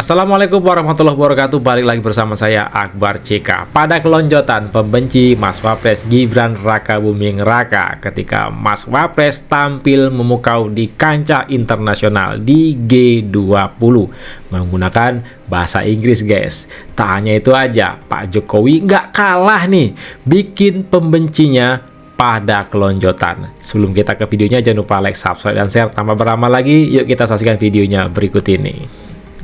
Assalamualaikum warahmatullahi wabarakatuh. Balik lagi bersama saya Akbar CK. Pada kelonjotan pembenci Mas Wapres Gibran Rakabuming Raka ketika Mas Wapres tampil memukau di kancah internasional di G20 menggunakan bahasa Inggris, guys. Tak hanya itu aja, Pak Jokowi nggak kalah nih bikin pembencinya pada kelonjotan. Sebelum kita ke videonya, jangan lupa like, subscribe, dan share. Tanpa berlama lagi, yuk kita saksikan videonya berikut ini.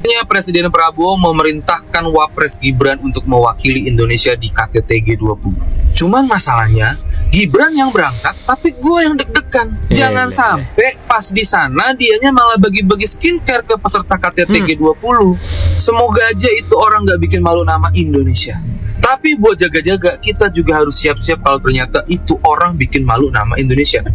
Presiden Prabowo memerintahkan Wapres Gibran untuk mewakili Indonesia di KTT G20. Cuman masalahnya, Gibran yang berangkat, tapi gue yang deg-degan. Jangan sampai pas di sana dianya malah bagi-bagi skincare ke peserta KTT G20. Semoga aja itu orang nggak bikin malu nama Indonesia. Tapi buat jaga-jaga, kita juga harus siap-siap kalau ternyata itu orang bikin malu nama Indonesia.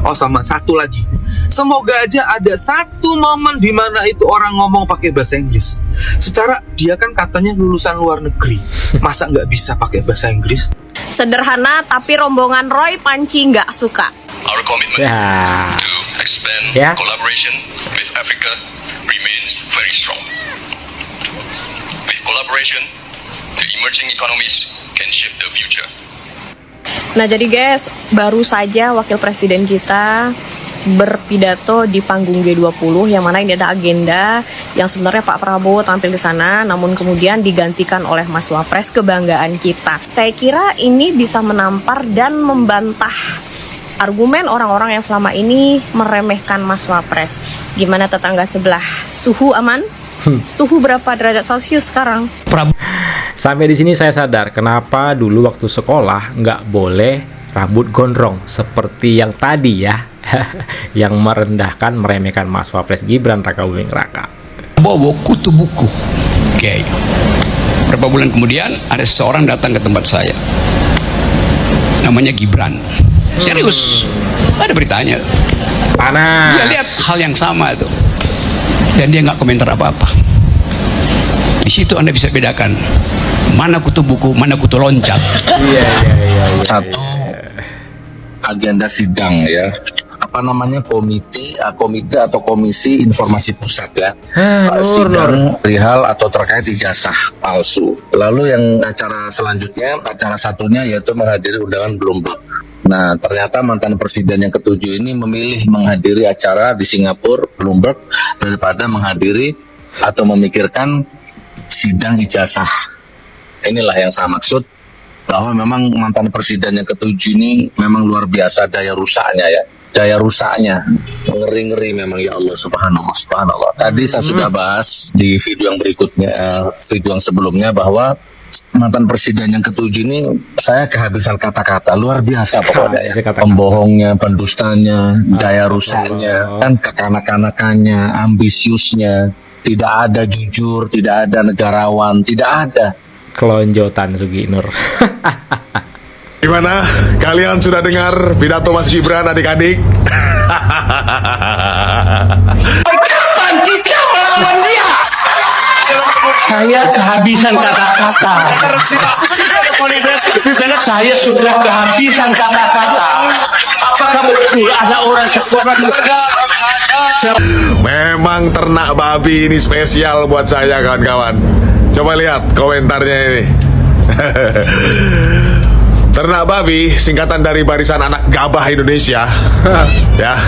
Oh, sama satu lagi, semoga aja ada satu momen di mana itu orang ngomong pakai bahasa Inggris. Secara dia kan katanya lulusan luar negeri, masa nggak bisa pakai bahasa Inggris? Sederhana, tapi rombongan Roy Panci nggak suka. Our commitment to expand collaboration with Africa remains very strong. With collaboration, the emerging economies can shape the future. Nah jadi guys, baru saja wakil presiden kita berpidato di panggung G20, yang mana ini ada agenda yang sebenarnya Pak Prabowo tampil di sana, namun kemudian digantikan oleh Mas Wapres, kebanggaan kita. Saya kira ini bisa menampar dan membantah argumen orang-orang yang selama ini meremehkan Mas Wapres. Gimana tetangga sebelah? Suhu aman? Suhu berapa derajat Celcius sekarang? Sampai di sini saya sadar kenapa dulu waktu sekolah nggak boleh rambut gondrong seperti yang tadi ya, yang merendahkan, meremehkan Mas Wapres Gibran Rakabuming Raka. Bawa kutu buku. Oke. Berapa bulan kemudian ada seseorang datang ke tempat saya. Namanya Gibran. Serius. Ada beritanya. Panas. Dia lihat hal yang sama itu. Dan dia nggak komentar apa-apa. Di situ Anda bisa bedakan mana kutu buku, mana kutu loncat. Iya. Satu, agenda sidang ya, apa namanya, komite atau komisi informasi pusat ya, sidang perihal atau terkait ijazah palsu. Lalu yang acara selanjutnya, acara satunya yaitu menghadiri undangan Bloomberg. Nah, ternyata mantan presiden yang ketujuh ini memilih menghadiri acara di Singapura, Bloomberg, daripada menghadiri atau memikirkan sidang ijazah. Inilah yang saya maksud, bahwa memang mantan presiden yang ketujuh ini memang luar biasa daya rusaknya ya. Daya rusaknya ngeri-ngeri memang, ya Allah, subhanallah. Tadi saya sudah bahas di video yang berikutnya, video yang sebelumnya, bahwa mantan presiden yang ketujuh ini saya kehabisan kata-kata, luar biasa pokoknya ya. Pembohongnya, pendustanya, daya rusaknya, kan kekanak-kanakannya, ambisiusnya, tidak ada jujur, tidak ada negarawan, tidak ada. Kelonjotan Sugi Nur. Gimana? Kalian sudah dengar pidato Mas Gibran, adik-adik? Saya kehabisan kata-kata. Saya sudah kehabisan kata-kata. Apakah betul ada orang sekuat? Memang ternak babi ini spesial buat saya, kawan-kawan. Coba lihat komentarnya ini. Ternak babi singkatan dari Barisan Anak Gabah Indonesia. Ya.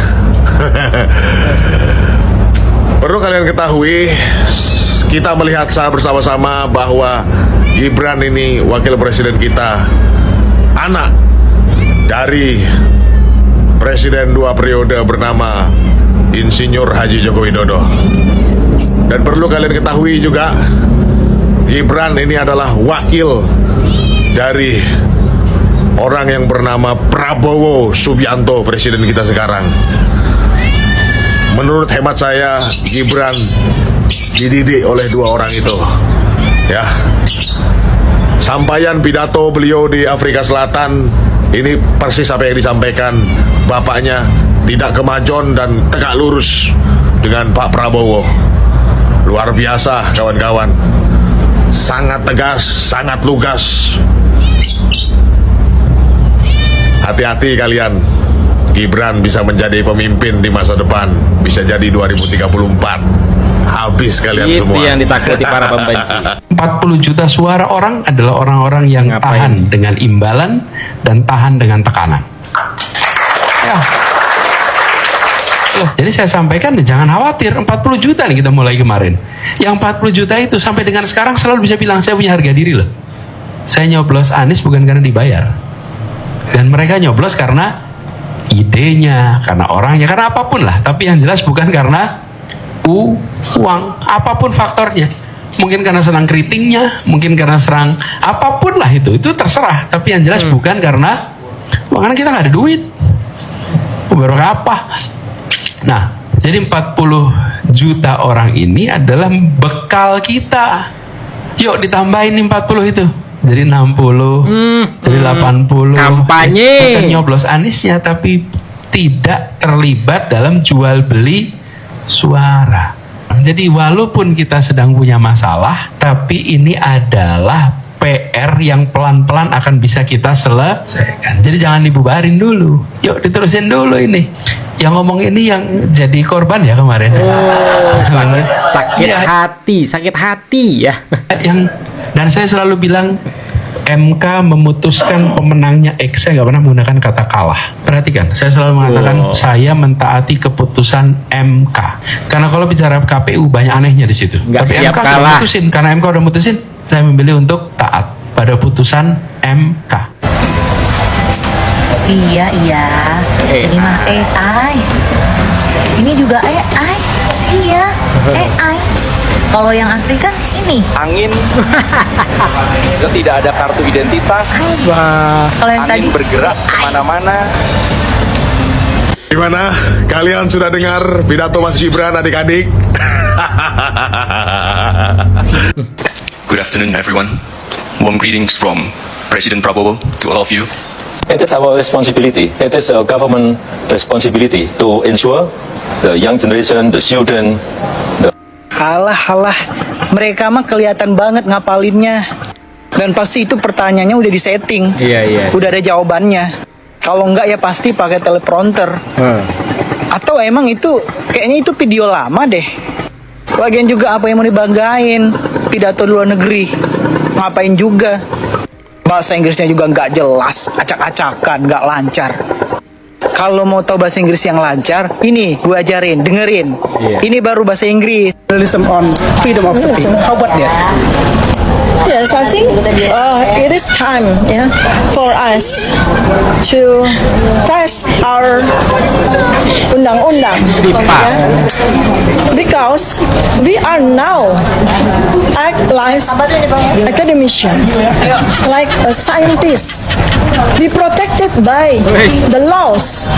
Perlu kalian ketahui, kita melihat bersama-sama bahwa Gibran ini wakil presiden kita, anak dari presiden 2 periode bernama Insinyur Haji Joko Widodo. Dan perlu kalian ketahui juga, Gibran ini adalah wakil dari orang yang bernama Prabowo Subianto, presiden kita sekarang. Menurut hemat saya, Gibran dididik oleh dua orang itu. Ya. Sampaian pidato beliau di Afrika Selatan ini persis apa yang disampaikan bapaknya, tidak kemajon dan tegak lurus dengan Pak Prabowo. Luar biasa, kawan-kawan. Sangat tegas, sangat lugas. Hati-hati kalian. Gibran bisa menjadi pemimpin di masa depan, bisa jadi 2034. habis kalian Itu semua. yang ditakuti para pembenci. 40 juta suara orang adalah orang-orang yang Ngapain? tahan dengan imbalan dan tahan dengan tekanan. Ya. Loh, jadi saya sampaikan jangan khawatir, 40 juta nih kita mulai kemarin. Yang 40 juta itu sampai dengan sekarang selalu bisa bilang saya punya harga diri loh. Saya nyoblos Anies bukan karena dibayar. Dan mereka nyoblos karena idenya, karena orangnya, karena apapun lah. Tapi yang jelas bukan karena uang, apapun faktornya. Mungkin karena serang keritingnya, mungkin karena serang apapun lah itu terserah. Tapi yang jelas bukan karena karena kita nggak ada duit. Baru apa? Nah, jadi 40 juta orang ini adalah bekal kita. Yuk ditambahin nih 40 itu. Jadi 60, jadi 80. Kampanye. Bukan nyoblos Aniesnya, tapi tidak terlibat dalam jual beli suara. Jadi walaupun kita sedang punya masalah, tapi ini adalah PR yang pelan-pelan akan bisa kita selesaikan. Jadi jangan dibubarin dulu. Yuk diterusin dulu ini. Yang ngomong ini yang jadi korban ya kemarin. Sakit Iya. sakit hati ya. Dan saya selalu bilang MK memutuskan pemenangnya X. Saya nggak pernah menggunakan kata kalah. Perhatikan, saya selalu mengatakan saya mentaati keputusan MK. Karena kalau bicara KPU banyak anehnya di situ. Nggak Tapi siap MK kalah. sudah mutusin, karena MK udah mutusin, saya memilih untuk taat pada putusan MK. Iya. Ini mah AI. Ini juga AI. Iya, AI. Kalau yang asli kan ini. Angin, tidak ada kartu identitas, Kalau yang tadi angin bergerak kemana-mana. Gimana? Kalian sudah dengar pidato Mas Gibran adik-adik? Good afternoon, everyone. Warm greetings from President Prabowo to all of you. It is our responsibility. It is a government responsibility to ensure the young generation, the children, Alah, mereka mah kelihatan banget ngapalinnya. Dan pasti itu pertanyaannya udah disetting. Iya. Udah ada jawabannya. Kalau enggak ya pasti pakai teleprompter. Atau emang itu kayaknya itu video lama deh. Lagian juga apa yang mau dibanggain? Pidato luar negeri. Ngapain juga? Bahasa Inggrisnya juga nggak jelas, acak-acakan, nggak lancar. Kalau mau tahu bahasa Inggris yang lancar, ini gue ajarin, dengerin. Ini baru bahasa Inggris. Journalism on freedom of speech. How about that? Yes, I think it is time, for us to test our undang-undang, because we are now act like academician, like a scientist. We protected by the laws,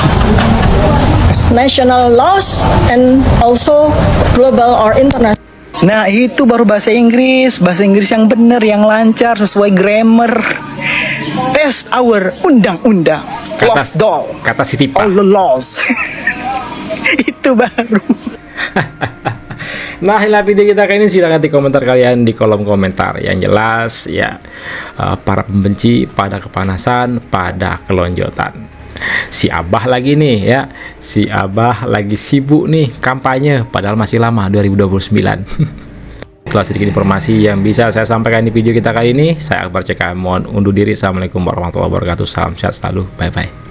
national laws, and also global or international. Nah itu baru bahasa Inggris yang bener, yang lancar, sesuai grammar. Test our undang-undang. Lost doll. Kata si Tipa. All the laws. Itu baru. Nah, inilah video kita kali ini. Silahkan di komentar kalian di kolom komentar. Yang jelas ya, para pembenci pada kepanasan, pada kelonjotan. Si Abah lagi nih ya, si Abah lagi sibuk nih kampanye, padahal masih lama 2029. Itulah sedikit informasi yang bisa saya sampaikan di video kita kali ini. Saya Akbar CK, mohon undur diri. Assalamualaikum warahmatullahi wabarakatuh. Salam sehat selalu, bye bye.